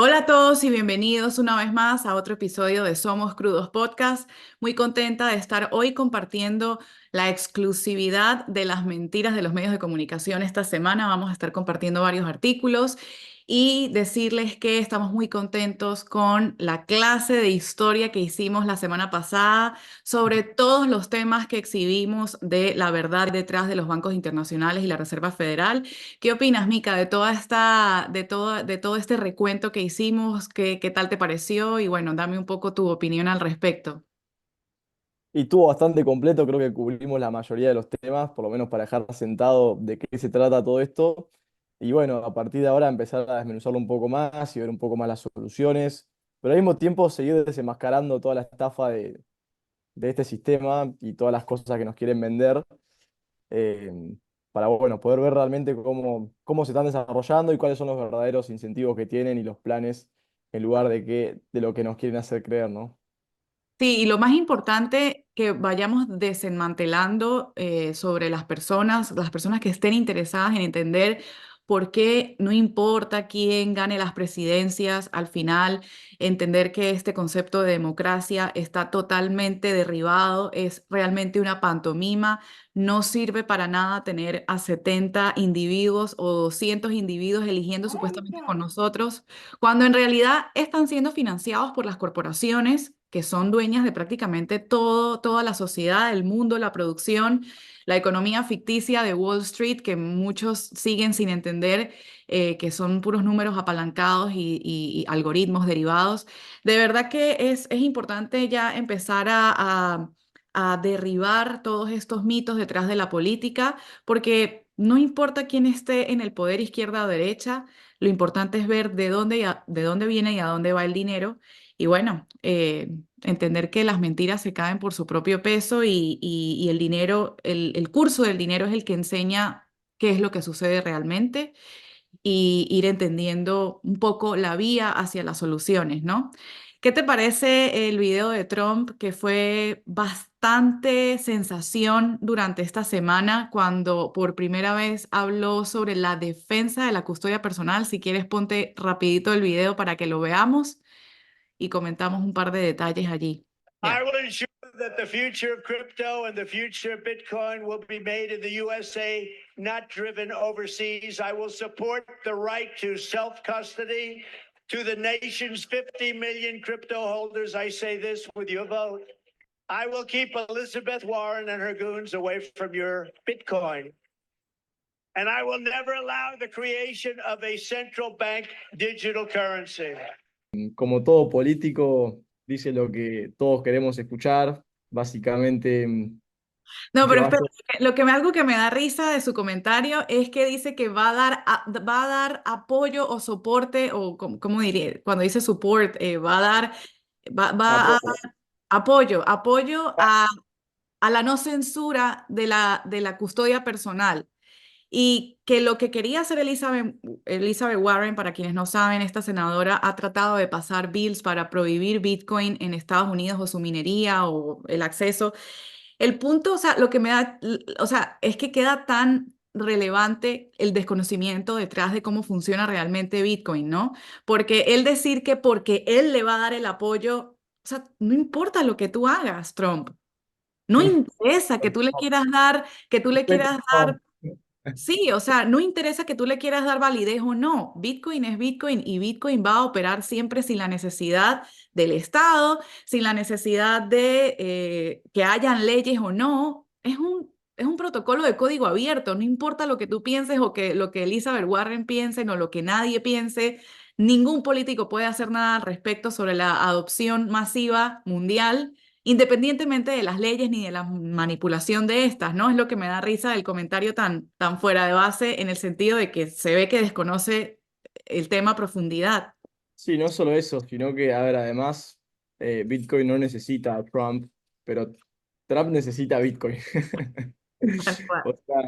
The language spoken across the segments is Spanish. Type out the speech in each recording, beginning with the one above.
Hola a todos y bienvenidos una vez más a otro episodio de Somos Crudos Podcast. Muy contenta de estar hoy compartiendo la exclusividad de las mentiras de los medios de comunicación esta semana. Vamos a estar compartiendo varios artículos y decirles que estamos muy contentos con la clase de historia que hicimos la semana pasada sobre todos los temas que exhibimos de la verdad detrás de los bancos internacionales y la Reserva Federal. ¿Qué opinas, Mica, de todo este recuento que hicimos? ¿Qué tal te pareció? Y bueno, dame un poco tu opinión al respecto. Y estuvo bastante completo, creo que cubrimos la mayoría de los temas, por lo menos para dejar sentado de qué se trata todo esto. Y bueno, a partir de ahora empezar a desmenuzarlo un poco más y ver un poco más las soluciones, pero al mismo tiempo seguir desenmascarando toda la estafa de este sistema y todas las cosas que nos quieren vender, eh, para bueno, poder ver realmente cómo se están desarrollando y cuáles son los verdaderos incentivos que tienen y los planes en lugar de lo que nos quieren hacer creer, ¿no? Sí, y lo más importante que vayamos desmantelando sobre las personas que estén interesadas en entender por qué no importa quién gane las presidencias, al final entender que este concepto de democracia está totalmente derribado, es realmente una pantomima, no sirve para nada tener a 70 individuos o 200 individuos eligiendo supuestamente con nosotros cuando en realidad están siendo financiados por las corporaciones que son dueñas de prácticamente todo, toda la sociedad, el mundo, la producción, la economía ficticia de Wall Street, que muchos siguen sin entender, que son puros números apalancados y algoritmos derivados. De verdad que es importante ya empezar a derribar todos estos mitos detrás de la política, porque no importa quién esté en el poder, izquierda o derecha, lo importante es ver de dónde viene y a dónde va el dinero. Y bueno, entender que las mentiras se caen por su propio peso y el dinero, el curso del dinero es el que enseña qué es lo que sucede realmente y ir entendiendo un poco la vía hacia las soluciones, ¿no? ¿Qué te parece el video de Trump que fue bastante sensación durante esta semana cuando por primera vez habló sobre la defensa de la custodia personal? Si quieres, ponte rapidito el video para que lo veamos y comentamos un par de detalles allí. I Ya. will ensure that the future of crypto and the future of Bitcoin will be made in the USA, not driven overseas. I will support the right to self-custody. To the nation's 50 million crypto holders, I say this with your vote. I will keep Elizabeth Warren and her goons away from your Bitcoin. And I will never allow the creation of a central bank digital currency. Como todo político, dice lo que todos queremos escuchar, básicamente No, que pero va a espera, ser... algo que me da risa de su comentario es que dice que va a dar apoyo o soporte, o ¿cómo diría? Cuando dice support, va a dar, va a apoyo. apoyo a la no censura de la custodia personal. Y que lo que quería hacer Elizabeth Warren, para quienes no saben, esta senadora ha tratado de pasar bills para prohibir Bitcoin en Estados Unidos o su minería o el acceso. El punto, o sea, lo que me da, o sea, es que queda tan relevante el desconocimiento detrás de cómo funciona realmente Bitcoin, ¿no? Porque él decir que porque él le va a dar el apoyo, o sea, no importa lo que tú hagas, Trump. No interesa que tú le quieras dar, que tú le quieras dar. Sí, o sea, no interesa que tú le quieras dar validez o no. Bitcoin es Bitcoin y Bitcoin va a operar siempre sin la necesidad del Estado, sin la necesidad de que hayan leyes o no. Es un protocolo de código abierto. No importa lo que tú pienses o que lo que Elizabeth Warren piense o lo que nadie piense. Ningún político puede hacer nada al respecto sobre la adopción masiva mundial independientemente de las leyes ni de la manipulación de estas, ¿no? Es lo que me da risa del comentario tan fuera de base en el sentido de que se ve que desconoce el tema a profundidad. Sí, no solo eso, sino que, a ver, además, Bitcoin no necesita a Trump, pero Trump necesita Bitcoin. Tal cual. O sea,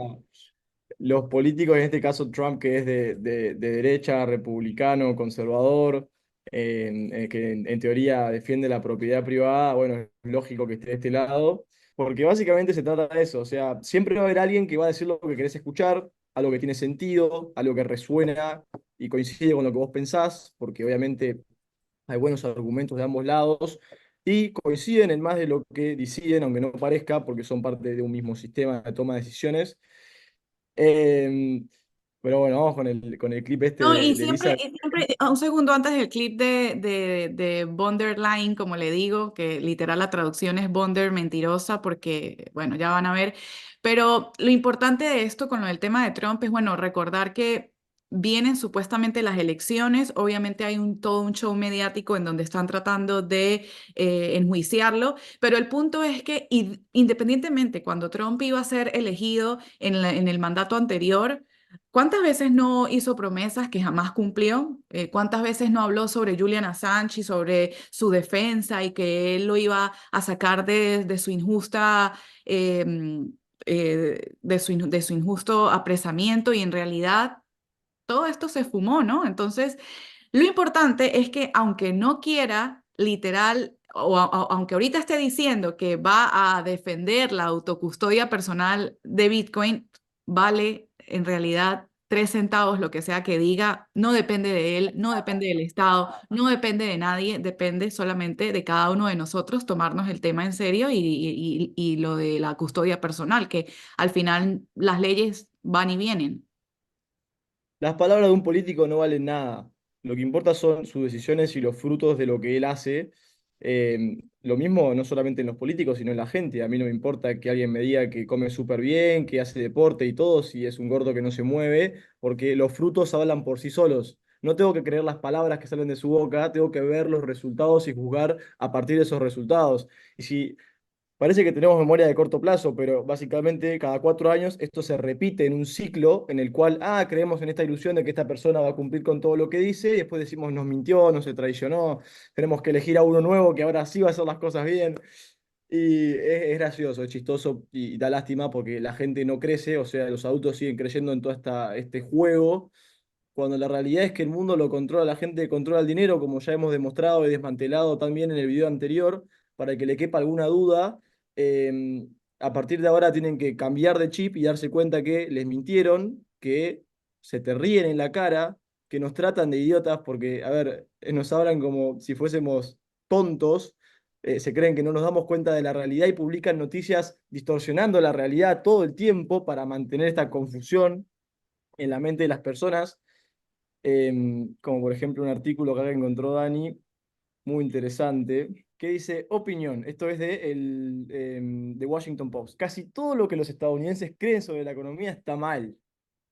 los políticos, en este caso Trump, que es de derecha, republicano, conservador, que en teoría defiende la propiedad privada, bueno, es lógico que esté de este lado, porque básicamente se trata de eso, o sea, siempre va a haber alguien que va a decir lo que querés escuchar, algo que tiene sentido, algo que resuena y coincide con lo que vos pensás, porque obviamente hay buenos argumentos de ambos lados, y coinciden en más de lo que deciden, aunque no parezca, porque son parte de un mismo sistema de toma de decisiones. Em, pero bueno, vamos con el clip este No, de Lisa. un segundo antes del clip de von der Leyen, como le digo, que literal la traducción es von der mentirosa, porque, bueno, ya van a ver. Pero lo importante de esto con lo del tema de Trump es, bueno, recordar que vienen supuestamente las elecciones, obviamente hay todo un show mediático en donde están tratando de enjuiciarlo, pero el punto es que independientemente, cuando Trump iba a ser elegido en el mandato anterior, ¿cuántas veces no hizo promesas que jamás cumplió? ¿Cuántas veces no habló sobre Julian Assange y sobre su defensa y que él lo iba a sacar de su injusta, de su injusto apresamiento y en realidad todo esto se fumó, ¿no? Entonces, lo importante es que aunque no quiera, literal, aunque ahorita esté diciendo que va a defender la autocustodia personal de Bitcoin, vale en realidad 3 centavos lo que sea que diga, no depende de él, no depende del Estado, no depende de nadie, depende solamente de cada uno de nosotros tomarnos el tema en serio y lo de la custodia personal, que al final las leyes van y vienen. Las palabras de un político no valen nada. Lo que importa son sus decisiones y los frutos de lo que él hace. Lo mismo no solamente en los políticos, sino en la gente. A mí no me importa que alguien me diga que come súper bien, que hace deporte y todo, si es un gordo que no se mueve, porque los frutos hablan por sí solos. No tengo que creer las palabras que salen de su boca, tengo que ver los resultados y juzgar a partir de esos resultados. Y si Parece que tenemos memoria de corto plazo, pero básicamente cada 4 años esto se repite en un ciclo en el cual, creemos en esta ilusión de que esta persona va a cumplir con todo lo que dice y después decimos nos mintió, nos traicionó, tenemos que elegir a uno nuevo que ahora sí va a hacer las cosas bien. Y es gracioso, es chistoso y da lástima porque la gente no crece, o sea, los adultos siguen creyendo en todo este juego, cuando la realidad es que el mundo lo controla la gente que controla el dinero, como ya hemos demostrado y desmantelado también en el video anterior, para que le quepa alguna duda. eh, a partir de ahora tienen que cambiar de chip y darse cuenta que les mintieron, que se te ríen en la cara, que nos tratan de idiotas porque, a ver, nos hablan como si fuésemos tontos, se creen que no nos damos cuenta de la realidad y publican noticias distorsionando la realidad todo el tiempo para mantener esta confusión en la mente de las personas, como por ejemplo un artículo que acá encontró Dani, muy interesante, que dice, opinión, esto es de Washington Post, casi todo lo que los estadounidenses creen sobre la economía está mal,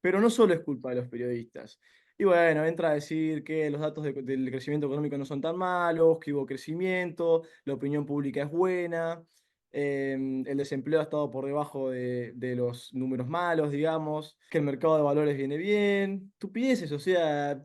pero no solo es culpa de los periodistas. Y bueno, entra a decir que los datos del crecimiento económico no son tan malos, que hubo crecimiento, la opinión pública es buena, el desempleo ha estado por debajo de los números malos, digamos, que el mercado de valores viene bien, estupideces, o sea,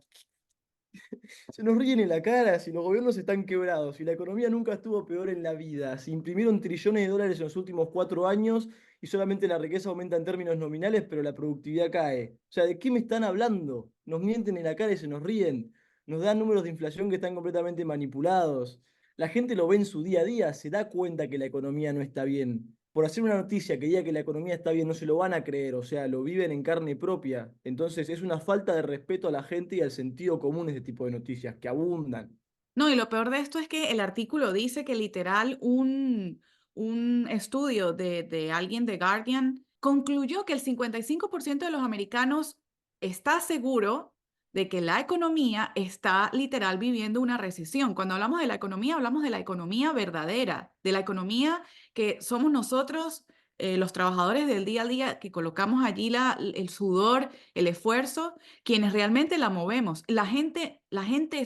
se nos ríen en la cara si los gobiernos están quebrados, si la economía nunca estuvo peor en la vida, si imprimieron trillones de dólares en los últimos 4 años y solamente la riqueza aumenta en términos nominales, pero la productividad cae. O sea, ¿de qué me están hablando? Nos mienten en la cara y se nos ríen. Nos dan números de inflación que están completamente manipulados. La gente lo ve en su día a día, se da cuenta que la economía no está bien. Por hacer una noticia que diga que la economía está bien, no se lo van a creer, o sea, lo viven en carne propia. Entonces es una falta de respeto a la gente y al sentido común este tipo de noticias, que abundan. No, y lo peor de esto es que el artículo dice que literal un estudio de alguien de Guardian concluyó que el 55% de los americanos está seguro de que la economía está literal viviendo una recesión. Cuando hablamos de la economía, hablamos de la economía verdadera, de la economía que somos nosotros, los trabajadores del día a día, que colocamos allí el sudor, el esfuerzo, quienes realmente la movemos. La gente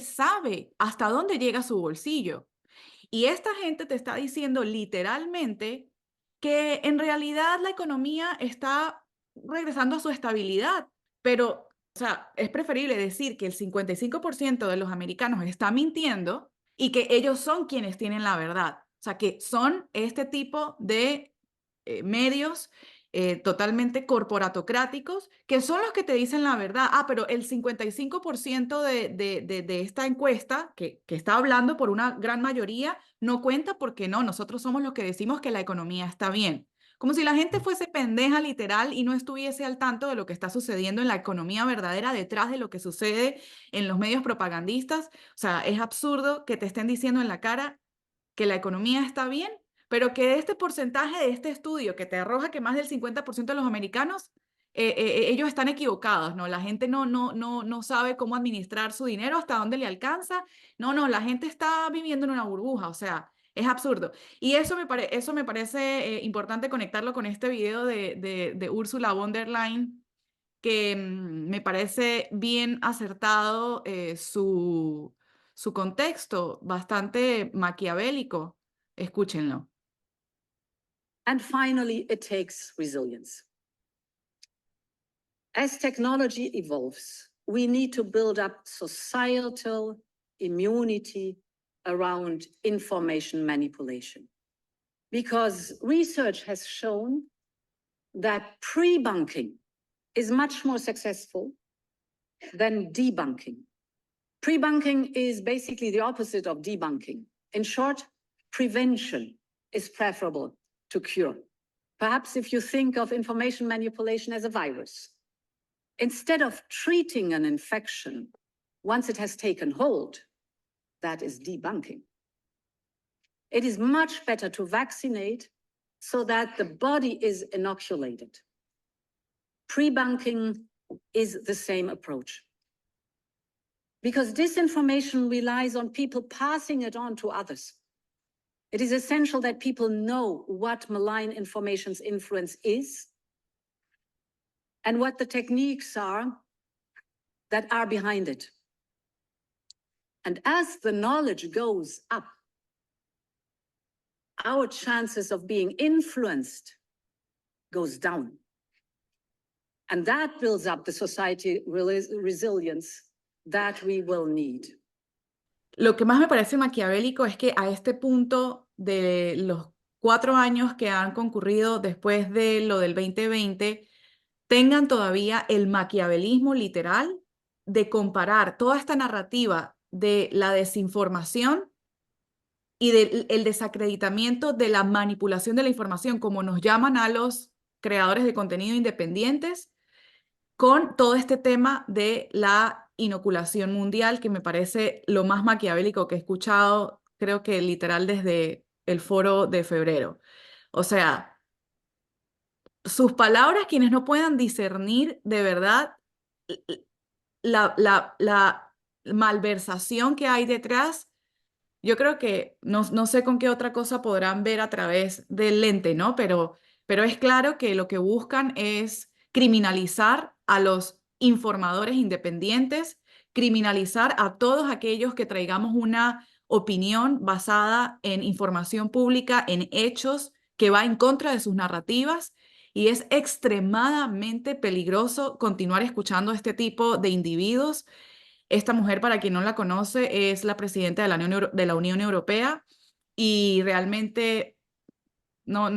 sabe hasta dónde llega su bolsillo. Y esta gente te está diciendo literalmente que en realidad la economía está regresando a su estabilidad. Pero, o sea, es preferible decir que el 55% de los americanos está mintiendo y que ellos son quienes tienen la verdad. O sea, que son este tipo de medios totalmente corporatocráticos, que son los que te dicen la verdad. Pero el 55% de esta encuesta, que está hablando por una gran mayoría, no cuenta porque no, nosotros somos los que decimos que la economía está bien. como si la gente fuese pendeja literal y no estuviese al tanto de lo que está sucediendo en la economía verdadera detrás de lo que sucede en los medios propagandistas. O sea, es absurdo que te estén diciendo en la cara que la economía está bien, pero que este porcentaje de este estudio que te arroja que más del 50% de los americanos, ellos están equivocados, ¿no? La gente no sabe cómo administrar su dinero, hasta dónde le alcanza. No, la gente está viviendo en una burbuja, o sea, es absurdo. Y eso me parece importante conectarlo con este video de Ursula von der Leyen, que me parece bien acertado su contexto, bastante maquiavélico. Escúchenlo. And finally, it takes resilience. As technology evolves, we need to build up societal immunity around information manipulation. Because research has shown that pre-bunking is much more successful than debunking. Pre-bunking is basically the opposite of debunking. In short, prevention is preferable to cure. Perhaps if you think of information manipulation as a virus, instead of treating an infection once it has taken hold, that is debunking. It is much better to vaccinate so that the body is inoculated. Pre-bunking is the same approach. Because disinformation relies on people passing it on to others. It is essential that people know what malign information's influence is and what the techniques are that are behind it. And as the knowledge goes up, our chances of being influenced goes down. And that builds up the society resilience that we will need. Lo que más me parece maquiavélico es que a este punto de los 4 años que han concurrido después de lo del 2020, tengan todavía el maquiavelismo literal de comparar toda esta narrativa de la desinformación y del desacreditamiento de la manipulación de la información, como nos llaman a los creadores de contenido independientes, con todo este tema de la inoculación mundial, que me parece lo más maquiavélico que he escuchado, creo que literal desde el foro de febrero. O sea, sus palabras, quienes no puedan discernir de verdad la malversación que hay detrás, yo creo que no sé con qué otra cosa podrán ver a través del lente, ¿no? Pero es claro que lo que buscan es criminalizar a los informadores independientes, criminalizar a todos aquellos que traigamos una opinión basada en información pública, en hechos, que va en contra de sus narrativas. Y es extremadamente peligroso continuar escuchando a este tipo de individuos. Esta mujer, para quien no la conoce, es la presidenta de la Unión Europea y realmente no,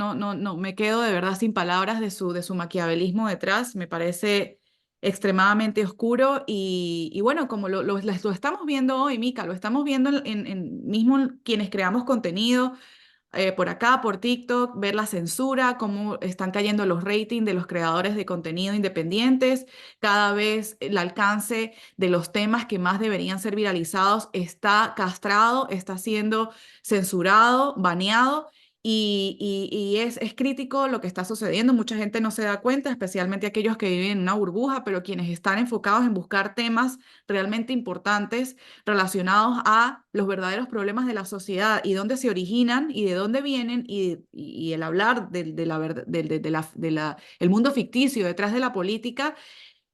me quedo de verdad sin palabras de su maquiavelismo detrás. Me parece extremadamente oscuro y bueno, como lo estamos viendo hoy, Mica, lo estamos viendo mismo quienes creamos contenido, por acá, por TikTok, ver la censura, cómo están cayendo los ratings de los creadores de contenido independientes. Cada vez el alcance de los temas que más deberían ser viralizados está castrado, está siendo censurado, baneado. Y es crítico lo que está sucediendo. Mucha gente no se da cuenta, especialmente aquellos que viven en una burbuja, pero quienes están enfocados en buscar temas realmente importantes relacionados a los verdaderos problemas de la sociedad y dónde se originan y de dónde vienen y el hablar el mundo ficticio detrás de la política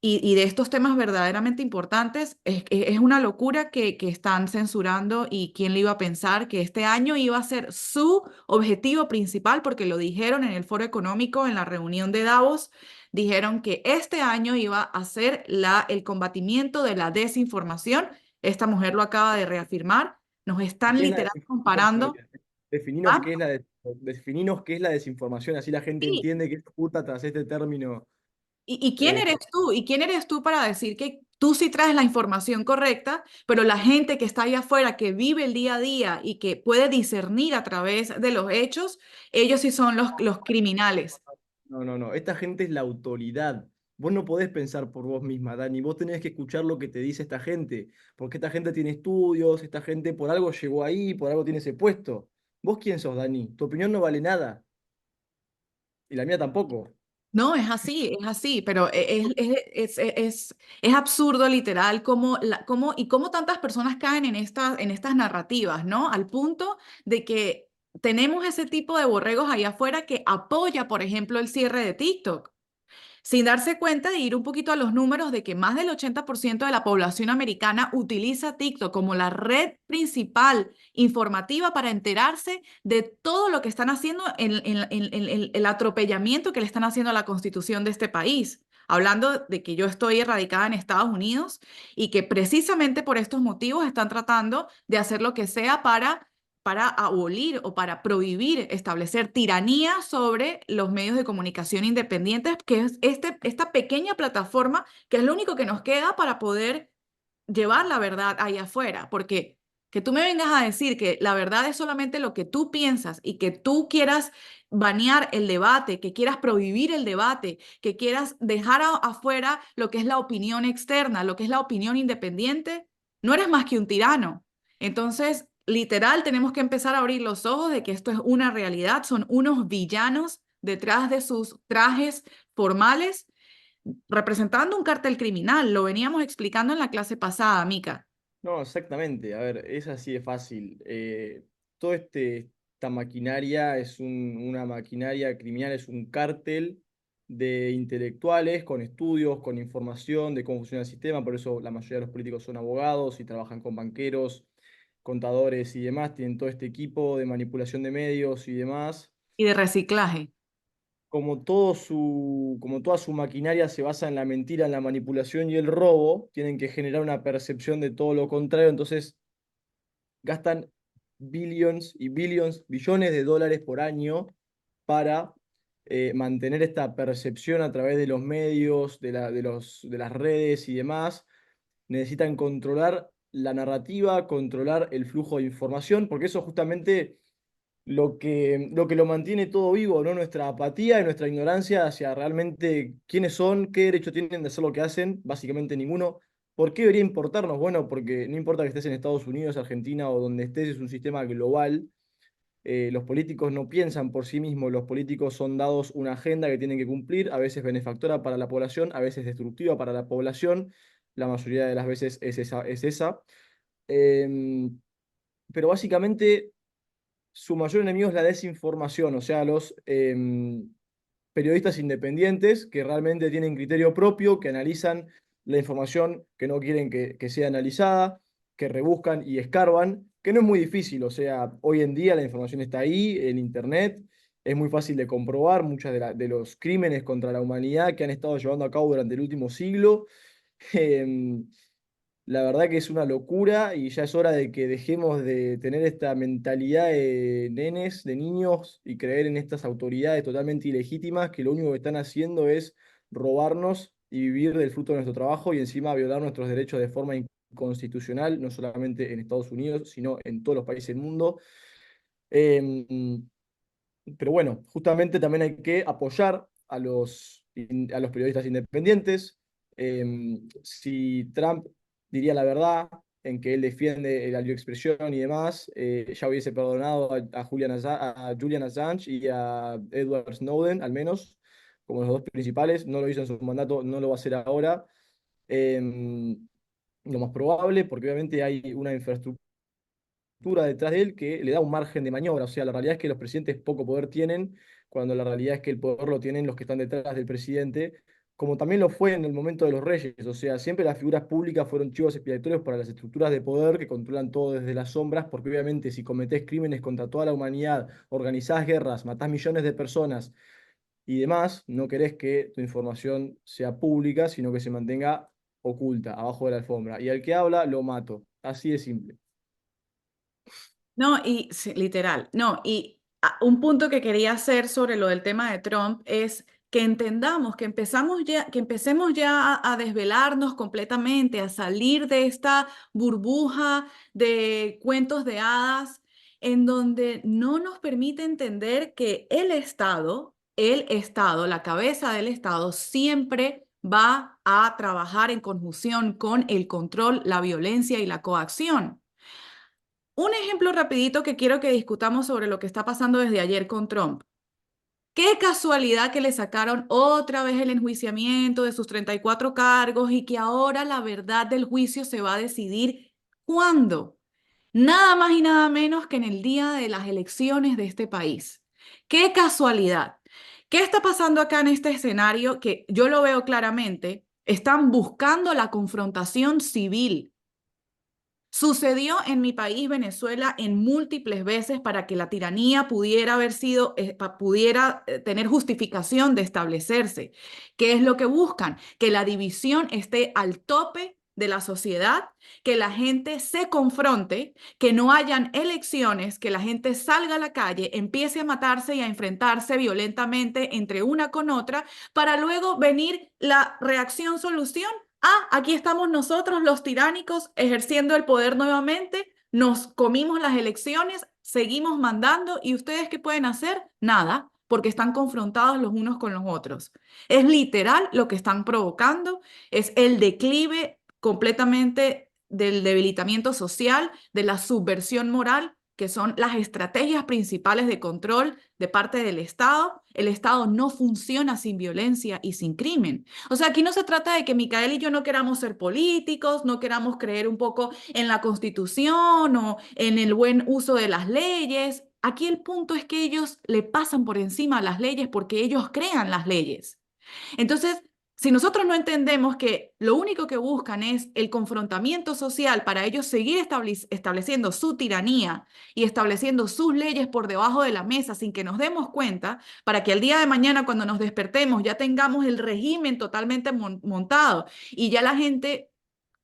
y de estos temas verdaderamente importantes, es una locura que están censurando. Y quién le iba a pensar que este año iba a ser su objetivo principal, porque lo dijeron en el Foro Económico, en la reunión de Davos, dijeron que este año iba a ser el combatimiento de la desinformación. Esta mujer lo acaba de reafirmar. Nos están ¿Qué es la literal desinformación, comparando. María? Defininos ¿Ah? qué es defininos qué es la desinformación, así la gente Sí. entiende qué se oculta tras este término. ¿Y quién eres tú? ¿Y quién eres tú para decir tú sí traes la información correcta, pero la gente que está allá afuera, que vive el día a día y que puede discernir a través de los hechos, ellos sí son los criminales. No, no, no. Esta gente es la autoridad. Vos no podés pensar por vos misma, Dani. Vos tenés que escuchar lo que te dice esta gente. Porque esta gente tiene estudios, esta gente por algo llegó ahí, por algo tiene ese puesto. ¿Vos quién sos, Dani? Tu opinión no vale nada. Y la mía tampoco. No, es así, pero es absurdo literal cómo tantas personas caen en estas narrativas, ¿no? Al punto de que tenemos ese tipo de borregos allá afuera que apoya, por ejemplo, el cierre de TikTok, sin darse cuenta de ir un poquito a los números de que más del 80% de la población americana utiliza TikTok como la red principal informativa para enterarse de todo lo que están haciendo en el atropellamiento que le están haciendo a la constitución de este país. Hablando de que yo estoy erradicada en Estados Unidos y que precisamente por estos motivos están tratando de hacer lo que sea para abolir o para prohibir establecer tiranía sobre los medios de comunicación independientes, que es esta pequeña plataforma que es lo único que nos queda para poder llevar la verdad ahí afuera, porque que tú me vengas a decir que la verdad es solamente lo que tú piensas y que tú quieras banear el debate, que quieras prohibir el debate, que quieras dejar afuera lo que es la opinión externa, lo que es la opinión independiente, no eres más que un tirano. Entonces, literal, tenemos que empezar a abrir los ojos de que esto es una realidad, son unos villanos detrás de sus trajes formales representando un cartel criminal. Lo veníamos explicando en la clase pasada, Mica. No, exactamente. A ver, es así de fácil. Todo esta maquinaria es una maquinaria criminal, es un cártel de intelectuales con estudios, con información de cómo funciona el sistema. Por eso la mayoría de los políticos son abogados y trabajan con banqueros, contadores y demás. Tienen todo este equipo de manipulación de medios y demás. Y de reciclaje. Como toda su maquinaria se basa en la mentira, en la manipulación y el robo, tienen que generar una percepción de todo lo contrario, entonces gastan billions y billions, billones de dólares por año para mantener esta percepción a través de los medios, de las redes y demás. Necesitan controlar la narrativa, controlar el flujo de información, porque eso justamente lo mantiene todo vivo, ¿no? Nuestra apatía y nuestra ignorancia hacia realmente quiénes son, qué derecho tienen de hacer lo que hacen, básicamente ninguno. ¿Por qué debería importarnos? Bueno, porque no importa que estés en Estados Unidos, Argentina o donde estés, es un sistema global. Los políticos no piensan por sí mismos, los políticos son dados una agenda que tienen que cumplir, a veces benefactora para la población, a veces destructiva para la población, la mayoría de las veces es esa. Es esa. Em, pero básicamente su mayor enemigo es la desinformación, o sea, los periodistas independientes que realmente tienen criterio propio, que analizan la información que no quieren que sea analizada, que rebuscan y escarban, que no es muy difícil, o sea, hoy en día la información está ahí, en Internet, es muy fácil de comprobar muchos de los crímenes contra la humanidad que han estado llevando a cabo durante el último siglo. em, la verdad que es una locura y ya es hora de que dejemos de tener esta mentalidad de nenes, de niños y creer en estas autoridades totalmente ilegítimas que lo único que están haciendo es robarnos y vivir del fruto de nuestro trabajo y encima violar nuestros derechos de forma inconstitucional, no solamente en Estados Unidos, sino en todos los países del mundo. Em, pero bueno, justamente también hay que apoyar a los periodistas independientes. Si Trump diría la verdad en que él defiende la libertad de expresión y demás, ya hubiese perdonado a Julian Assange y a Edward Snowden, al menos, como los dos principales. No lo hizo en su mandato, no lo va a hacer ahora. Em, lo más probable, porque obviamente hay una infraestructura detrás de él que le da un margen de maniobra. O sea, la realidad es que los presidentes poco poder tienen, cuando la realidad es que el poder lo tienen los que están detrás del presidente, como también lo fue en el momento de los reyes. O sea, siempre las figuras públicas fueron chivos expiatorios para las estructuras de poder que controlan todo desde las sombras, porque obviamente si cometés crímenes contra toda la humanidad, organizás guerras, matás millones de personas y demás, no querés que tu información sea pública, sino que se mantenga oculta, abajo de la alfombra. Y al que habla, lo mato. Así de simple. No, y sí, literal, no, y un punto que quería hacer sobre lo del tema de Trump es que entendamos, que empecemos ya a desvelarnos completamente, a salir de esta burbuja de cuentos de hadas en donde no nos permite entender que el Estado, la cabeza del Estado, siempre va a trabajar en conjunción con el control, la violencia y la coacción. Un ejemplo rapidito que quiero que discutamos sobre lo que está pasando desde ayer con Trump. Qué casualidad que le sacaron otra vez el enjuiciamiento de sus 34 cargos y que ahora la verdad del juicio se va a decidir ¿cuándo? Nada más y nada menos que en el día de las elecciones de este país. Qué casualidad. ¿Qué está pasando acá en este escenario? Que yo lo veo claramente. Están buscando la confrontación civil. Sucedió en mi país, Venezuela, en múltiples veces para que la tiranía pudiera haber sido, pudiera tener justificación de establecerse. ¿Qué es lo que buscan? Que la división esté al tope de la sociedad, que la gente se confronte, que no hayan elecciones, que la gente salga a la calle, empiece a matarse y a enfrentarse violentamente entre una con otra, para luego venir la reacción-solución. Ah, aquí estamos nosotros, los tiránicos, ejerciendo el poder nuevamente, nos comimos las elecciones, seguimos mandando y ustedes ¿qué pueden hacer? Nada, porque están confrontados los unos con los otros. Es literal lo que están provocando, es el declive completamente del debilitamiento social, de la subversión moral, que son las estrategias principales de control de parte del Estado. El Estado no funciona sin violencia y sin crimen. O sea, aquí no se trata de que Micaela y yo no queramos ser políticos, no queramos creer un poco en la Constitución o en el buen uso de las leyes. Aquí el punto es que ellos le pasan por encima a las leyes porque ellos crean las leyes. Entonces, si nosotros no entendemos que lo único que buscan es el confrontamiento social para ellos seguir estableciendo su tiranía y estableciendo sus leyes por debajo de la mesa sin que nos demos cuenta, para que el día de mañana cuando nos despertemos ya tengamos el régimen totalmente montado y ya la gente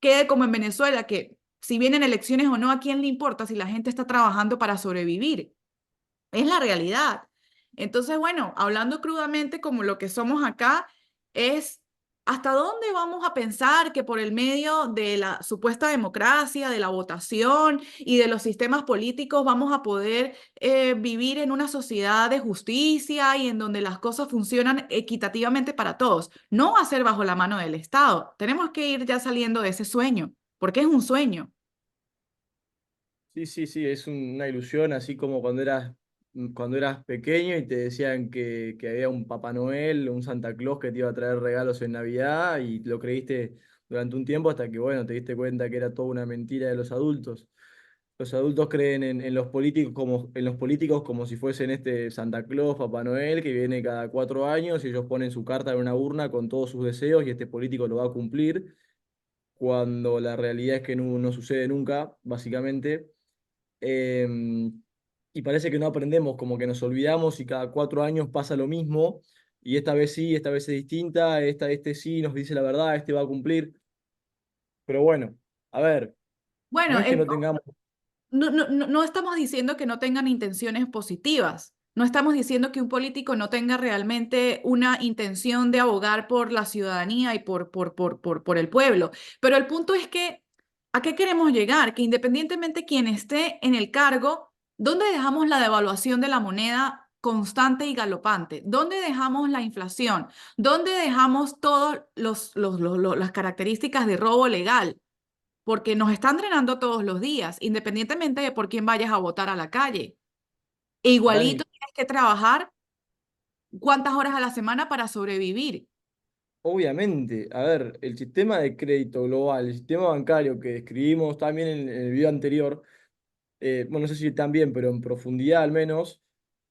quede como en Venezuela, que si vienen elecciones o no, ¿a quién le importa si la gente está trabajando para sobrevivir? Es la realidad. Entonces, bueno, hablando crudamente como lo que somos acá, es hasta dónde vamos a pensar que por el medio de la supuesta democracia, de la votación y de los sistemas políticos vamos a poder vivir en una sociedad de justicia y en donde las cosas funcionan equitativamente para todos. No va a ser bajo la mano del Estado. Tenemos que ir ya saliendo de ese sueño, porque es un sueño. Sí, sí, sí, es una ilusión, así como cuando eras pequeño y te decían que había un Papá Noel, un Santa Claus que te iba a traer regalos en Navidad y lo creíste durante un tiempo hasta que, bueno, te diste cuenta que era toda una mentira de los adultos. Los adultos creen en los políticos como si fuesen este Santa Claus, Papá Noel, que viene cada 4 años y ellos ponen su carta en una urna con todos sus deseos y este político lo va a cumplir, cuando la realidad es que no sucede nunca, básicamente. Em, y parece que no aprendemos, como que nos olvidamos y cada 4 años pasa lo mismo, y esta vez sí, esta vez es distinta, este sí nos dice la verdad, este va a cumplir. Pero bueno, a ver, no Bueno, es que no tengamos, no estamos diciendo que no tengan intenciones positivas. No estamos diciendo que un político no tenga realmente una intención de abogar por la ciudadanía y por el pueblo. Pero el punto es que, ¿a qué queremos llegar? Que independientemente quien esté en el cargo, ¿dónde dejamos la devaluación de la moneda constante y galopante? ¿Dónde dejamos la inflación? ¿Dónde dejamos todas las características de robo legal? Porque nos están drenando todos los días, independientemente de por quién vayas a votar a la calle. E igualito Dani, tienes que trabajar cuántas horas a la semana para sobrevivir. obviamente, a ver, el sistema de crédito global, el sistema bancario que describimos también en el video anterior, bueno, no sé si también, pero en profundidad al menos,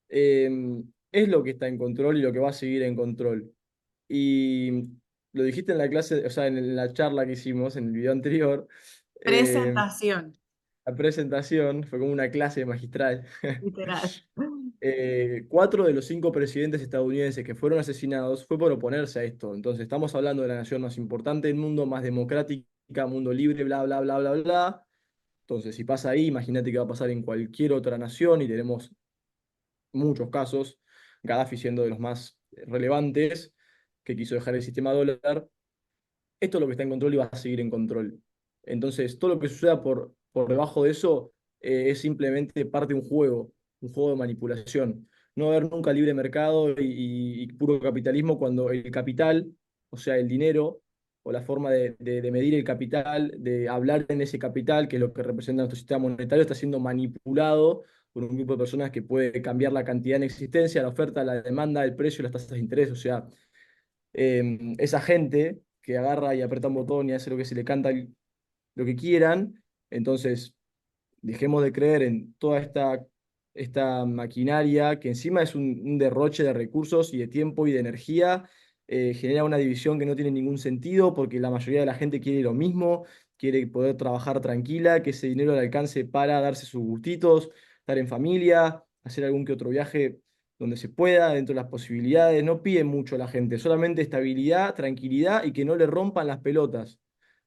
es lo que está en control y lo que va a seguir en control. Y lo dijiste en la clase, o sea, en la charla que hicimos en el video anterior, eh, Presentación, la presentación fue como una clase magistral. literal. 4 de los 5 presidentes estadounidenses que fueron asesinados fue por oponerse a esto. Entonces, estamos hablando de la nación más importante del mundo, más democrática, mundo libre, bla, bla, bla, bla, bla. Entonces, si pasa ahí, imagínate que va a pasar en cualquier otra nación y tenemos muchos casos, Gaddafi siendo de los más relevantes que quiso dejar el sistema dólar. Esto es lo que está en control y va a seguir en control. Entonces, todo lo que suceda por debajo de eso es simplemente parte de un juego de manipulación. No va a haber nunca libre mercado y puro capitalismo cuando el capital, o sea, el dinero, o la forma de medir el capital, de hablar en ese capital, que es lo que representa nuestro sistema monetario, está siendo manipulado por un grupo de personas que puede cambiar la cantidad en existencia, la oferta, la demanda, el precio y las tasas de interés. O sea, esa gente que agarra y aprieta un botón y hace lo que se le canta, lo que quieran. Entonces, dejemos de creer en toda esta maquinaria que encima es un derroche de recursos y de tiempo y de energía. Genera una división que no tiene ningún sentido porque la mayoría de la gente quiere lo mismo, quiere poder trabajar tranquila, que ese dinero le alcance para darse sus gustitos, estar en familia, hacer algún que otro viaje donde se pueda, dentro de las posibilidades. No pide mucho la gente, solamente estabilidad, tranquilidad y que no le rompan las pelotas.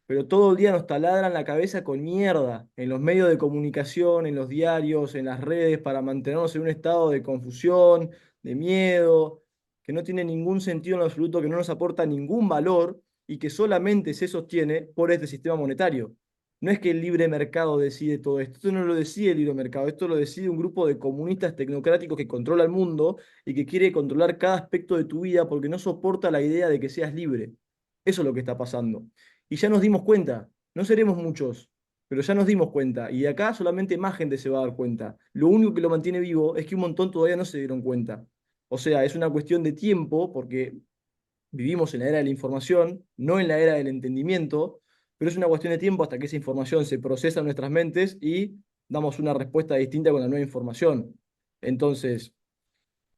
Pero todo el día nos taladran la cabeza con mierda en los medios de comunicación, en los diarios, en las redes, para mantenernos en un estado de confusión, de miedo, que no tiene ningún sentido en lo absoluto, que no nos aporta ningún valor y que solamente se sostiene por este sistema monetario. No es que el libre mercado decide todo esto, esto no lo decide el libre mercado, esto lo decide un grupo de comunistas tecnocráticos que controla el mundo y que quiere controlar cada aspecto de tu vida porque no soporta la idea de que seas libre. Eso es lo que está pasando. Y ya nos dimos cuenta, no seremos muchos, pero ya nos dimos cuenta. Y de acá solamente más gente se va a dar cuenta. Lo único que lo mantiene vivo es que un montón todavía no se dieron cuenta. O sea, es una cuestión de tiempo porque vivimos en la era de la información, no en la era del entendimiento, pero es una cuestión de tiempo hasta que esa información se procesa en nuestras mentes y damos una respuesta distinta con la nueva información. Entonces,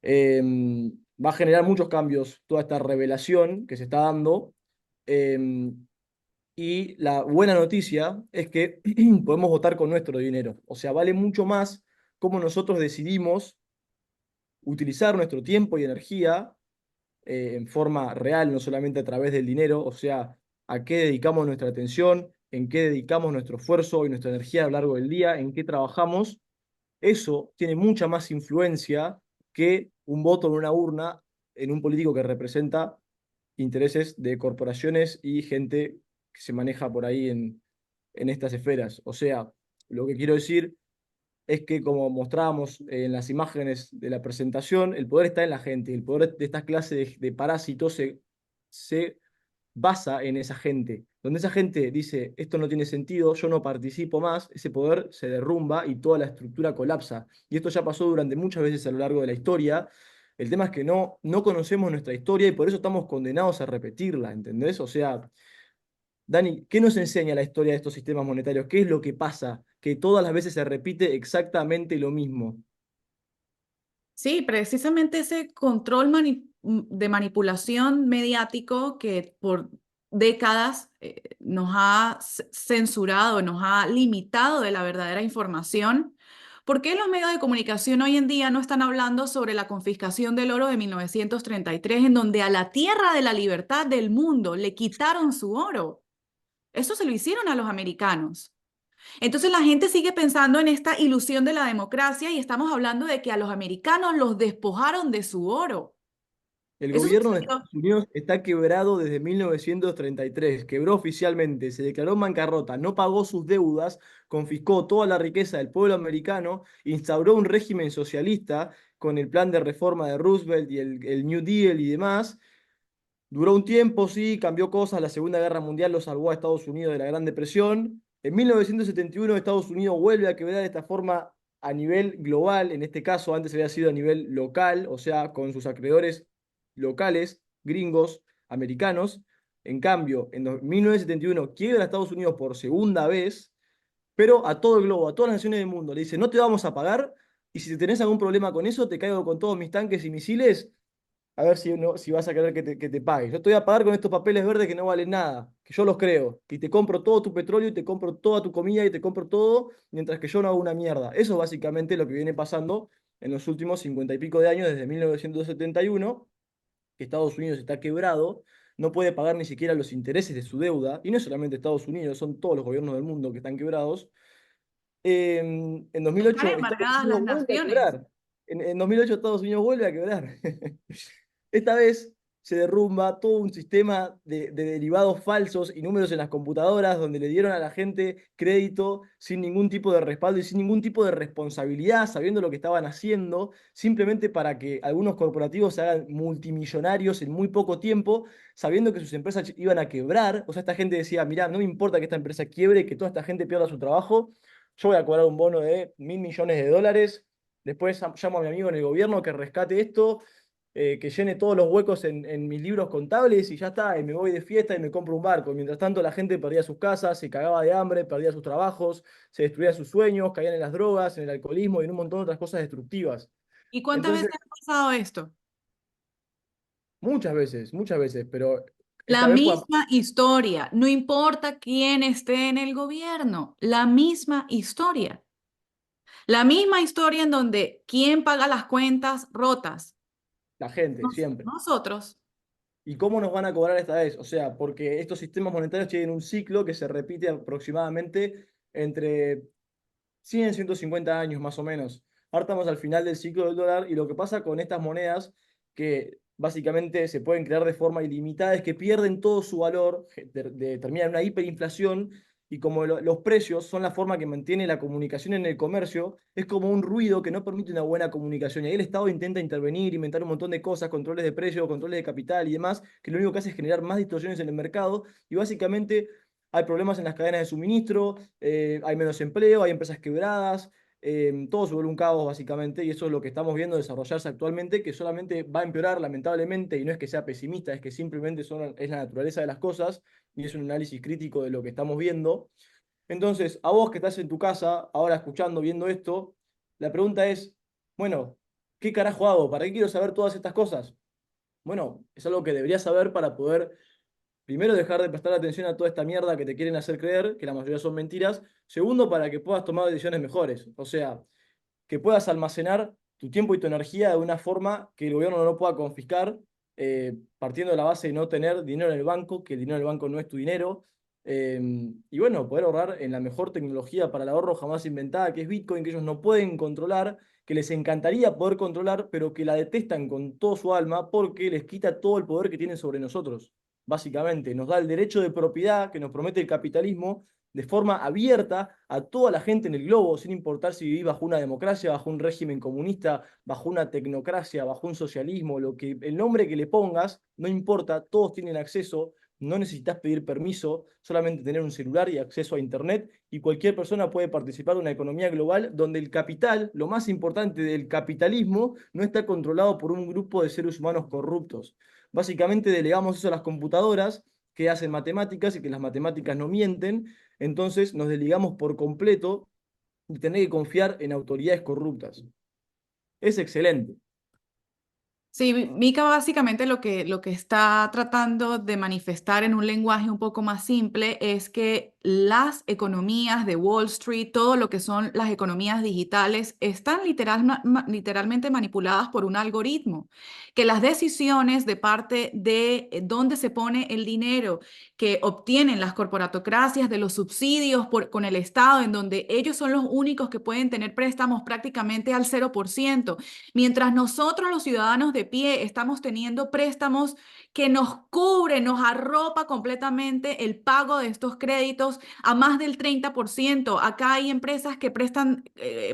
va a generar muchos cambios toda esta revelación que se está dando. Y la buena noticia es que podemos votar con nuestro dinero. O sea, vale mucho más cómo nosotros decidimos utilizar nuestro tiempo y energía en forma real, no solamente a través del dinero. O sea, a qué dedicamos nuestra atención, en qué dedicamos nuestro esfuerzo y nuestra energía a lo largo del día, en qué trabajamos. Eso tiene mucha más influencia que un voto en una urna en un político que representa intereses de corporaciones y gente que se maneja por ahí en estas esferas. O sea, lo que quiero decir es que como mostrábamos en las imágenes de la presentación, el poder está en la gente, el poder de esta clase de parásitos se basa en esa gente. Donde esa gente dice, esto no tiene sentido, yo no participo más, ese poder se derrumba y toda la estructura colapsa. Y esto ya pasó durante muchas veces a lo largo de la historia. El tema es que no conocemos nuestra historia y por eso estamos condenados a repetirla, ¿entendés? O sea, Dani, ¿qué nos enseña la historia de estos sistemas monetarios? ¿Qué es lo que pasa? Que todas las veces se repite exactamente lo mismo. Sí, precisamente ese control de manipulación mediático que por décadas nos ha censurado, nos ha limitado de la verdadera información. ¿Por qué los medios de comunicación hoy en día no están hablando sobre la confiscación del oro de 1933, en donde a la tierra de la libertad del mundo le quitaron su oro? Eso se lo hicieron a los americanos. Entonces la gente sigue pensando en esta ilusión de la democracia y estamos hablando de que a los americanos los despojaron de su oro. El Eso gobierno de sucedió. Estados Unidos está quebrado desde 1933, quebró oficialmente, se declaró en bancarrota, no pagó sus deudas, confiscó toda la riqueza del pueblo americano, instauró un régimen socialista con el plan de reforma de Roosevelt y el New Deal y demás. Duró un tiempo, sí, cambió cosas, la Segunda Guerra Mundial lo salvó a Estados Unidos de la Gran Depresión. En 1971 Estados Unidos vuelve a quebrar de esta forma a nivel global, en este caso antes había sido a nivel local, o sea, con sus acreedores locales, gringos, americanos. En cambio, en 1971 quiebra Estados Unidos por segunda vez, pero a todo el globo, a todas las naciones del mundo. Le dice, no te vamos a pagar y si tenés algún problema con eso, te caigo con todos mis tanques y misiles a ver si vas a querer que te pague. Yo te voy a pagar con estos papeles verdes que no valen nada, que yo los creo. Y te compro todo tu petróleo y te compro toda tu comida y te compro todo, mientras que yo no hago una mierda. Eso es básicamente lo que viene pasando en los últimos 50 y pico de años, desde 1971, que Estados Unidos está quebrado, no puede pagar ni siquiera los intereses de su deuda, y no es solamente Estados Unidos, son todos los gobiernos del mundo que están quebrados. En Están 2008 Estados embargadas las Unidos vuelve a naciones. quebrar. En 2008 Estados Unidos vuelve a quebrar. Esta vez se derrumba todo un sistema de derivados falsos y números en las computadoras donde le dieron a la gente crédito sin ningún tipo de respaldo y sin ningún tipo de responsabilidad, sabiendo lo que estaban haciendo, simplemente para que algunos corporativos se hagan multimillonarios en muy poco tiempo, sabiendo que sus empresas iban a quebrar. O sea, esta gente decía, mirá, no me importa que esta empresa quiebre, que toda esta gente pierda su trabajo, yo voy a cobrar un bono de $1.000 millones, después llamo a mi amigo en el gobierno que rescate esto, que llene todos los huecos en mis libros contables y ya está, y me voy de fiesta y me compro un barco. Mientras tanto, la gente perdía sus casas, se cagaba de hambre, perdía sus trabajos, se destruían sus sueños, caían en las drogas, en el alcoholismo y en un montón de otras cosas destructivas. ¿Y cuántas Entonces, veces ha pasado esto? muchas veces, pero La esta vez fue... misma historia, no importa quién esté en el gobierno, la misma historia. La misma historia en donde quién paga las cuentas rotas. La gente, siempre. Nosotros. ¿Y cómo nos van a cobrar esta vez? O sea, porque estos sistemas monetarios tienen un ciclo que se repite aproximadamente entre 100, 150 años más o menos. Ahora estamos al final del ciclo del dólar y lo que pasa con estas monedas que básicamente se pueden crear de forma ilimitada es que pierden todo su valor, terminan en una hiperinflación y como los precios son la forma que mantiene la comunicación en el comercio, es como un ruido que no permite una buena comunicación. Y ahí el Estado intenta intervenir, inventar un montón de cosas, controles de precio, controles de capital y demás, que lo único que hace es generar más distorsiones en el mercado y básicamente hay problemas en las cadenas de suministro, hay menos empleo, hay empresas quebradas, todo se vuelve un caos básicamente y eso es lo que estamos viendo desarrollarse actualmente, que solamente va a empeorar lamentablemente y no es que sea pesimista, es que simplemente es la naturaleza de las cosas y es un análisis crítico de lo que estamos viendo. Entonces, a vos que estás en tu casa, ahora escuchando, viendo esto, la pregunta es, bueno, ¿qué carajo hago? ¿Para qué quiero saber todas estas cosas? Bueno, es algo que deberías saber para poder primero, dejar de prestar atención a toda esta mierda que te quieren hacer creer, que la mayoría son mentiras. Segundo, para que puedas tomar decisiones mejores. O sea, que puedas almacenar tu tiempo y tu energía de una forma que el gobierno no pueda confiscar, partiendo de la base de no tener dinero en el banco, que el dinero en el banco no es tu dinero. eh, y bueno, poder ahorrar en la mejor tecnología para el ahorro jamás inventada, que es Bitcoin, que ellos no pueden controlar, que les encantaría poder controlar, pero que la detestan con todo su alma porque les quita todo el poder que tienen sobre nosotros. Básicamente, nos da el derecho de propiedad que nos promete el capitalismo de forma abierta a toda la gente en el globo, sin importar si vivís bajo una democracia, bajo un régimen comunista, bajo una tecnocracia, bajo un socialismo, el nombre que le pongas, no importa, todos tienen acceso, no necesitas pedir permiso, solamente tener un celular y acceso a internet, y cualquier persona puede participar de una economía global donde el capital, lo más importante del capitalismo, no está controlado por un grupo de seres humanos corruptos. Básicamente delegamos eso a las computadoras que hacen matemáticas y que las matemáticas no mienten, entonces nos desligamos por completo de tener que confiar en autoridades corruptas. Es excelente. Sí, Mika básicamente lo que está tratando de manifestar en un lenguaje un poco más simple es que las economías de Wall Street, todo lo que son las economías digitales, están literalmente manipuladas por un algoritmo, que las decisiones de parte de dónde se pone el dinero que obtienen las corporatocracias de los subsidios con el Estado, en donde ellos son los únicos que pueden tener préstamos prácticamente al 0%. Mientras nosotros los ciudadanos de pie estamos teniendo préstamos que nos cubren, nos arropa completamente el pago de estos créditos a más del 30%. Acá hay empresas que prestan,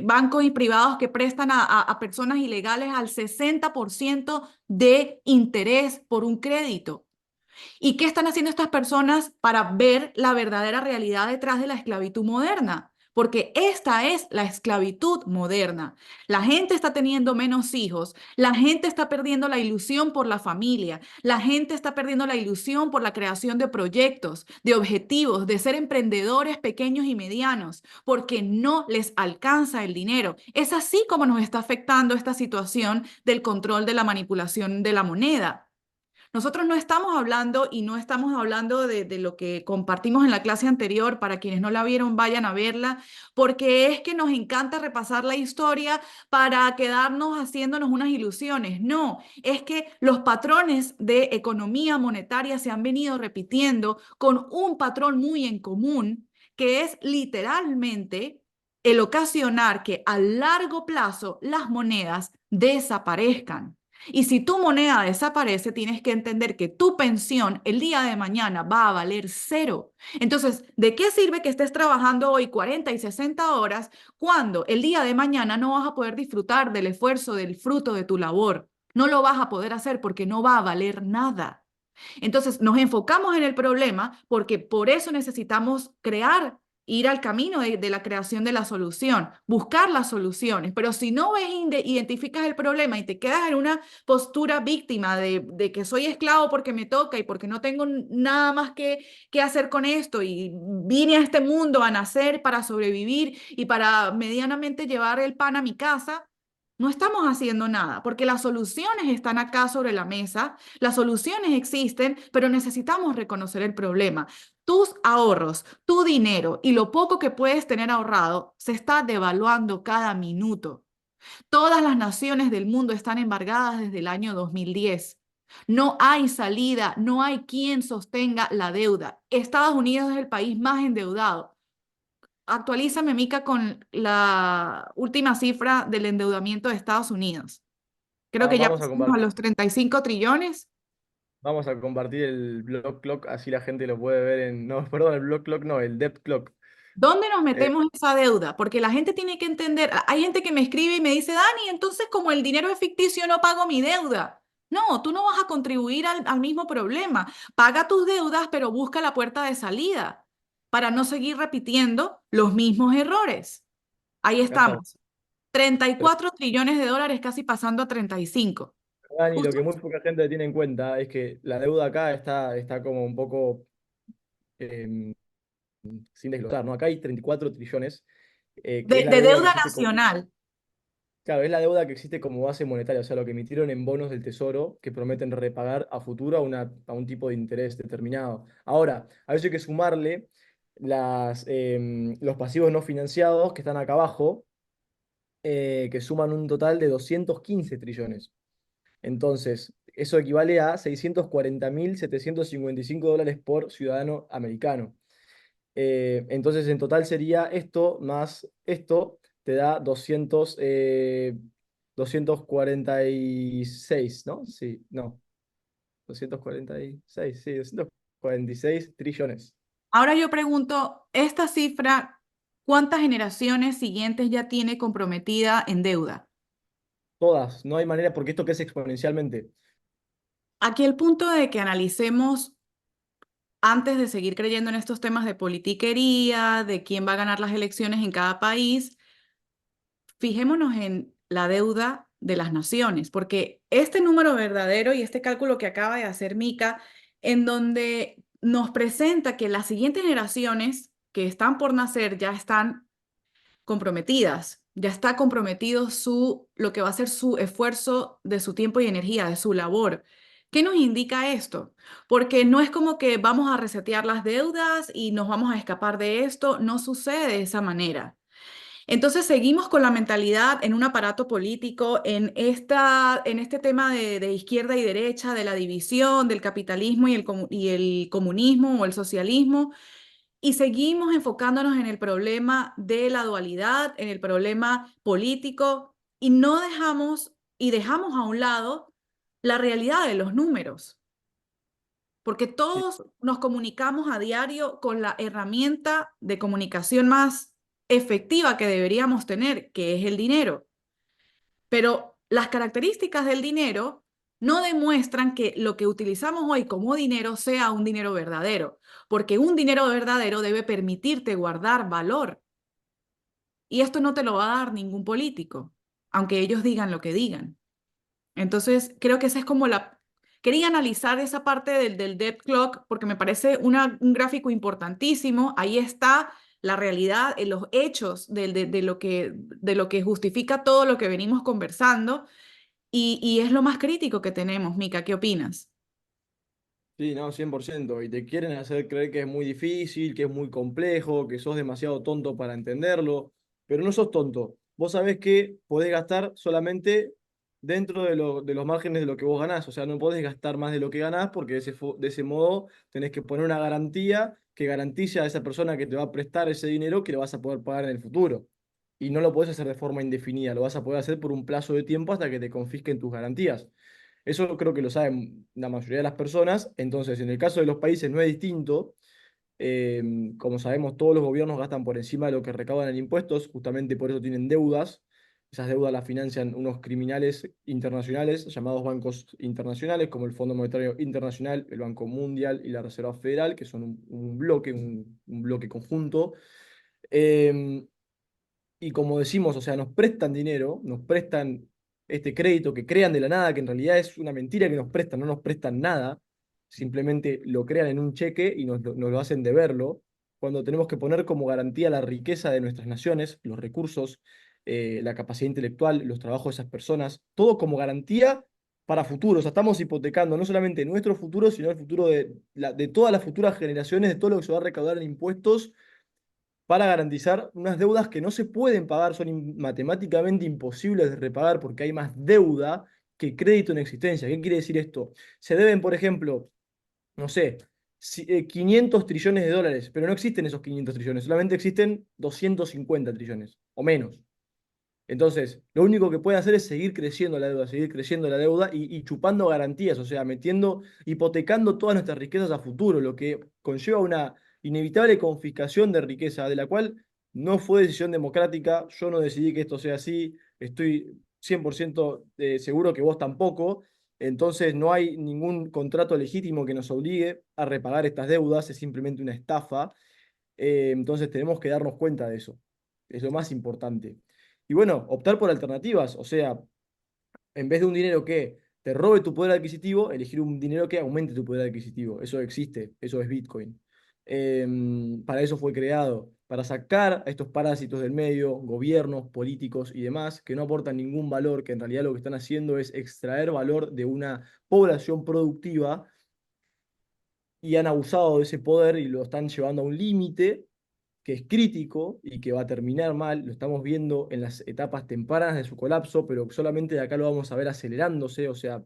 bancos y privados que prestan a personas ilegales al 60% de interés por un crédito. ¿Y qué están haciendo estas personas para ver la verdadera realidad detrás de la esclavitud moderna? Porque esta es la esclavitud moderna. La gente está teniendo menos hijos, la gente está perdiendo la ilusión por la familia, la gente está perdiendo la ilusión por la creación de proyectos, de objetivos, de ser emprendedores pequeños y medianos, porque no les alcanza el dinero. Es así como nos está afectando esta situación del control de la manipulación de la moneda. Nosotros no estamos hablando y no estamos hablando de lo que compartimos en la clase anterior. Para quienes no la vieron, vayan a verla, porque es que nos encanta repasar la historia para quedarnos haciéndonos unas ilusiones. No, es que los patrones de economía monetaria se han venido repitiendo con un patrón muy en común, que es literalmente el ocasionar que a largo plazo las monedas desaparezcan. Y si tu moneda desaparece, tienes que entender que tu pensión el día de mañana va a valer cero. Entonces, ¿de qué sirve que estés trabajando hoy 40 y 60 horas cuando el día de mañana no vas a poder disfrutar del esfuerzo, del fruto de tu labor? No lo vas a poder hacer porque no va a valer nada. Entonces nos enfocamos en el problema porque por eso necesitamos crear, ir al camino de la creación de la solución, buscar las soluciones. Pero si no ves, identificas el problema y te quedas en una postura víctima de que soy esclavo porque me toca y porque no tengo nada más que hacer con esto y vine a este mundo a nacer para sobrevivir y para medianamente llevar el pan a mi casa, no estamos haciendo nada, porque las soluciones están acá sobre la mesa, las soluciones existen, pero necesitamos reconocer el problema. Tus ahorros, tu dinero y lo poco que puedes tener ahorrado se está devaluando cada minuto. Todas las naciones del mundo están embargadas desde el año 2010. No hay salida, no hay quien sostenga la deuda. Estados Unidos es el país más endeudado. Actualízame, Mica, con la última cifra del endeudamiento de Estados Unidos. Creo que ya Vamos a pasamos a compartir. los 35 trillones. Vamos a compartir el Block Clock, así la gente lo puede ver en... No, perdón, el Block Clock no, el Debt Clock. ¿Dónde nos Eh, metemos esa deuda? Porque la gente tiene que entender, hay gente que me escribe y me dice, Dani, entonces como el dinero es ficticio, no pago mi deuda. No, tú no vas a contribuir al mismo problema. Paga tus deudas, pero busca la puerta de salida para no seguir repitiendo los mismos errores. Ahí Acá estamos. estamos. 34 trillones de dólares, casi pasando a 35. Dani, lo Justo que muy poca gente tiene en cuenta es que la deuda acá está como un poco em, sin desglosar, ¿no? Acá hay 34 trillones, que es la de deuda que deuda existe como, nacional. claro, es la deuda que existe como base monetaria, o sea, lo que emitieron en bonos del Tesoro que prometen repagar a futuro a un tipo de interés determinado. Ahora, a eso hay que sumarle los pasivos no financiados que están acá abajo, que suman un total de 215 trillones. Entonces, eso equivale a 640.755 dólares por ciudadano americano. Entonces, en total sería esto más esto, te da 246, ¿no? Sí, no, 246, sí, 246 trillones. Ahora yo pregunto, esta cifra, ¿cuántas generaciones siguientes ya tiene comprometida en deuda? Todas, no hay manera porque esto crece exponencialmente. Aquí el punto de que analicemos, antes de seguir creyendo en estos temas de politiquería, de quién va a ganar las elecciones en cada país, fijémonos en la deuda de las naciones, porque este número verdadero y este cálculo que acaba de hacer Mica, en donde nos presenta que las siguientes generaciones que están por nacer ya están comprometidas, ya está comprometido lo que va a ser su esfuerzo de su tiempo y energía, de su labor. ¿Qué nos indica esto? Porque no es como que vamos a resetear las deudas y nos vamos a escapar de esto, no sucede de esa manera. Entonces seguimos con la mentalidad en un aparato político, en este tema de izquierda y derecha, de la división, del capitalismo y el comunismo o el socialismo, y seguimos enfocándonos en el problema de la dualidad, en el problema político, y no dejamos y dejamos a un lado la realidad de los números, porque Sí, todos nos comunicamos a diario con la herramienta de comunicación más efectiva que deberíamos tener, que es el dinero. Pero las características del dinero no demuestran que lo que utilizamos hoy como dinero sea un dinero verdadero, porque un dinero verdadero debe permitirte guardar valor. Y esto no te lo va a dar ningún político, aunque ellos digan lo que digan. Entonces, creo que esa es como la... Quería analizar esa parte del debt clock porque me parece un gráfico importantísimo. Ahí está la realidad, los hechos de lo que justifica todo lo que venimos conversando y es lo más crítico que tenemos. Mica, ¿qué opinas? sí, no, 100%. Y te quieren hacer creer que es muy difícil, que es muy complejo, que sos demasiado tonto para entenderlo, pero no sos tonto. Vos sabés que podés gastar solamente dentro de los márgenes de lo que vos ganás. O sea, no podés gastar más de lo que ganás porque de ese modo tenés que poner una garantía que garantice a esa persona que te va a prestar ese dinero que lo vas a poder pagar en el futuro. y no lo podés hacer de forma indefinida, lo vas a poder hacer por un plazo de tiempo hasta que te confisquen tus garantías. Eso creo que lo saben la mayoría de las personas. Entonces, en el caso de los países no es distinto. Como sabemos, todos los gobiernos gastan por encima de lo que recaudan en impuestos, justamente por eso tienen deudas. Esas deudas las financian unos criminales internacionales llamados bancos internacionales, como el Fondo Monetario Internacional, el Banco Mundial y la Reserva Federal, que son un bloque, un bloque conjunto. Em, y como decimos, o sea, nos prestan dinero, nos prestan este crédito que crean de la nada, que en realidad es una mentira que nos prestan, no nos prestan nada, simplemente lo crean en un cheque y nos lo hacen deberlo, cuando tenemos que poner como garantía la riqueza de nuestras naciones, los recursos, la capacidad intelectual, los trabajos de esas personas, todo como garantía para futuro. O sea, estamos hipotecando no solamente nuestro futuro, sino el futuro de todas las futuras generaciones, de todo lo que se va a recaudar en impuestos para garantizar unas deudas que no se pueden pagar, son matemáticamente imposibles de repagar porque hay más deuda que crédito en existencia. ¿Qué quiere decir esto? Se deben, por ejemplo, no sé, 500 trillones de dólares, pero no existen esos 500 trillones, solamente existen 250 trillones o menos. Entonces, lo único que puede hacer es seguir creciendo la deuda, seguir creciendo la deuda y chupando garantías, o sea, metiendo, hipotecando todas nuestras riquezas a futuro, lo que conlleva una inevitable confiscación de riqueza, de la cual no fue decisión democrática. Yo no decidí que esto sea así, estoy 100% seguro que vos tampoco. Entonces, no hay ningún contrato legítimo que nos obligue a repagar estas deudas, es simplemente una estafa. Entonces, tenemos que darnos cuenta de eso, es lo más importante. Y bueno, optar por alternativas, o sea, en vez de un dinero que te robe tu poder adquisitivo, elegir un dinero que aumente tu poder adquisitivo. Eso existe, eso es Bitcoin. Para eso fue creado, para sacar a estos parásitos del medio, gobiernos, políticos y demás, que no aportan ningún valor, que en realidad lo que están haciendo es extraer valor de una población productiva y han abusado de ese poder y lo están llevando a un límite que es crítico y que va a terminar mal. Lo estamos viendo en las etapas tempranas de su colapso, pero solamente de acá lo vamos a ver acelerándose. O sea,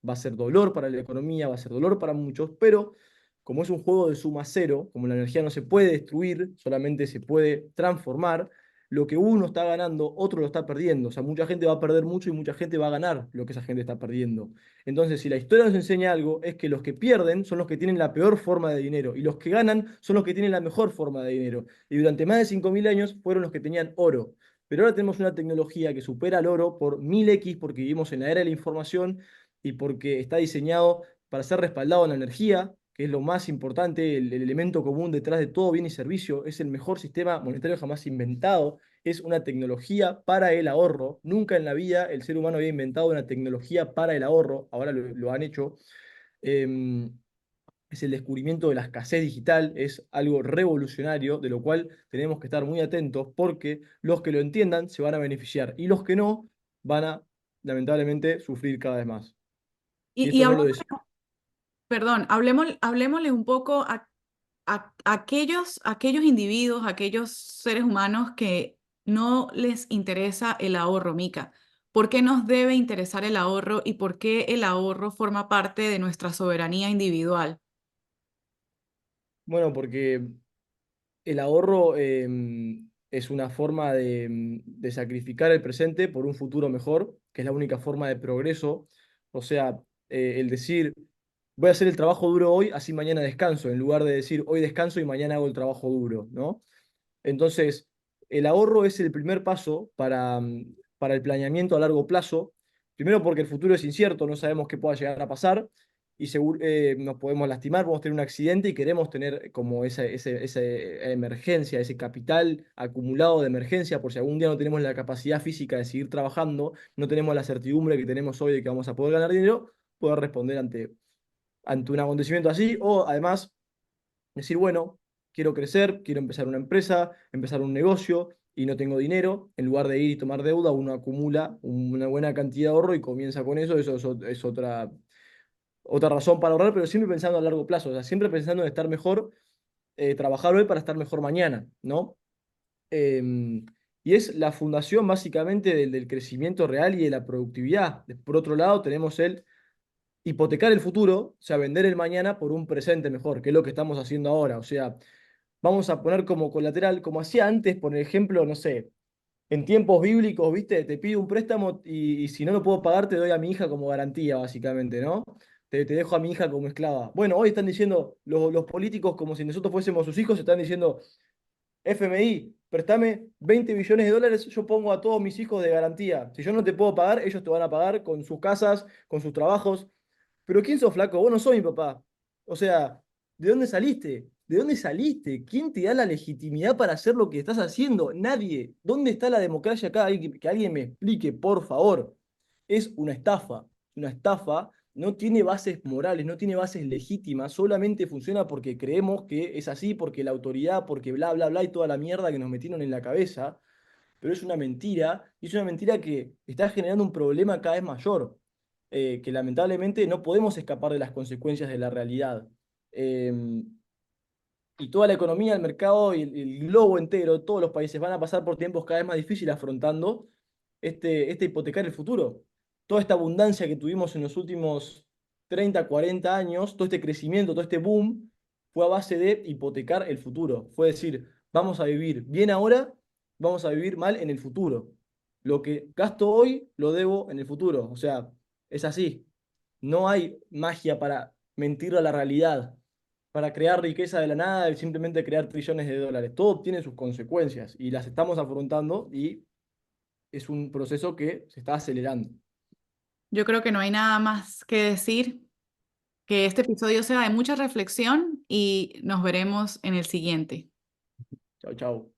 va a ser dolor para la economía, va a ser dolor para muchos, pero como es un juego de suma cero, como la energía no se puede destruir, solamente se puede transformar, lo que uno está ganando, otro lo está perdiendo. O sea, mucha gente va a perder mucho y mucha gente va a ganar lo que esa gente está perdiendo. Entonces, si la historia nos enseña algo, es que los que pierden son los que tienen la peor forma de dinero y los que ganan son los que tienen la mejor forma de dinero. Y durante más de 5.000 años fueron los que tenían oro. Pero ahora tenemos una tecnología que supera al oro por 1000x porque vivimos en la era de la información y porque está diseñado para ser respaldado en la energía, que es lo más importante, el elemento común detrás de todo bien y servicio. Es el mejor sistema monetario jamás inventado. Es una tecnología para el ahorro. Nunca en la vida el ser humano había inventado una tecnología para el ahorro. Ahora lo han hecho. Em, es el descubrimiento de la escasez digital, es algo revolucionario, de lo cual tenemos que estar muy atentos porque los que lo entiendan se van a beneficiar y los que no van a, lamentablemente, sufrir cada vez más. Y Y esto no lo hablemos, decimos. perdón, hablemosle un poco a aquellos individuos, aquellos seres humanos que no les interesa el ahorro, Mica. ¿Por qué nos debe interesar el ahorro y por qué el ahorro forma parte de nuestra soberanía individual? Bueno, porque el ahorro es una forma de sacrificar el presente por un futuro mejor, que es la única forma de progreso. O sea, el decir, voy a hacer el trabajo duro hoy, así mañana descanso, en lugar de decir, hoy descanso y mañana hago el trabajo duro, ¿no? Entonces, el ahorro es el primer paso para el planeamiento a largo plazo. Primero porque el futuro es incierto, no sabemos qué pueda llegar a pasar y nos podemos lastimar, podemos tener un accidente y queremos tener como esa emergencia, ese capital acumulado de emergencia por si algún día no tenemos la capacidad física de seguir trabajando, no tenemos la certidumbre que tenemos hoy de que vamos a poder ganar dinero, poder responder ante un acontecimiento así o además decir, bueno, quiero crecer, quiero empezar una empresa, empezar un negocio y no tengo dinero, en lugar de ir y tomar deuda, uno acumula una buena cantidad de ahorro y comienza con eso, es otra razón para ahorrar, pero siempre pensando a largo plazo, o sea, siempre pensando en estar mejor, trabajar hoy para estar mejor mañana, ¿no? Y es la fundación básicamente del crecimiento real y de la productividad. Por otro lado, tenemos el hipotecar el futuro, o sea, vender el mañana por un presente mejor, que es lo que estamos haciendo ahora. O sea, vamos a poner como colateral, como hacía antes, por ejemplo, no sé, en tiempos bíblicos, ¿viste? Te pido un préstamo y si no lo puedo pagar, te doy a mi hija como garantía, básicamente, ¿no? Te dejo a mi hija como esclava. Bueno, hoy están diciendo los políticos, como si nosotros fuésemos sus hijos, están diciendo, FMI, préstame 20 billones de dólares, yo pongo a todos mis hijos de garantía. Si yo no te puedo pagar, ellos te van a pagar con sus casas, con sus trabajos. Pero ¿quién sos, flaco? Vos no sos mi papá. O sea, ¿de dónde saliste? ¿De dónde saliste? ¿Quién te da la legitimidad para hacer lo que estás haciendo? Nadie. ¿Dónde está la democracia acá? Que alguien me explique, por favor. Es una estafa. Una estafa no tiene bases morales, no tiene bases legítimas, solamente funciona porque creemos que es así, porque la autoridad, porque bla, bla, bla y toda la mierda que nos metieron en la cabeza. Pero es una mentira, y es una mentira que está generando un problema cada vez mayor, que lamentablemente no podemos escapar de las consecuencias de la realidad. Eh, y toda la economía, el mercado y el globo entero, todos los países van a pasar por tiempos cada vez más difíciles afrontando este hipotecar el futuro. Toda esta abundancia que tuvimos en los últimos 30 40 años, todo este crecimiento, todo este boom, fue a base de hipotecar el futuro. Fue decir, vamos a vivir bien ahora, vamos a vivir mal en el futuro. Lo que gasto hoy, lo debo en el futuro. O sea, es así. No hay magia para mentir a la realidad, para crear riqueza de la nada y simplemente crear trillones de dólares. Todo tiene sus consecuencias y las estamos afrontando y es un proceso que se está acelerando. Yo creo que no hay nada más que decir, que este episodio sea de mucha reflexión y nos veremos en el siguiente. Chao, chao.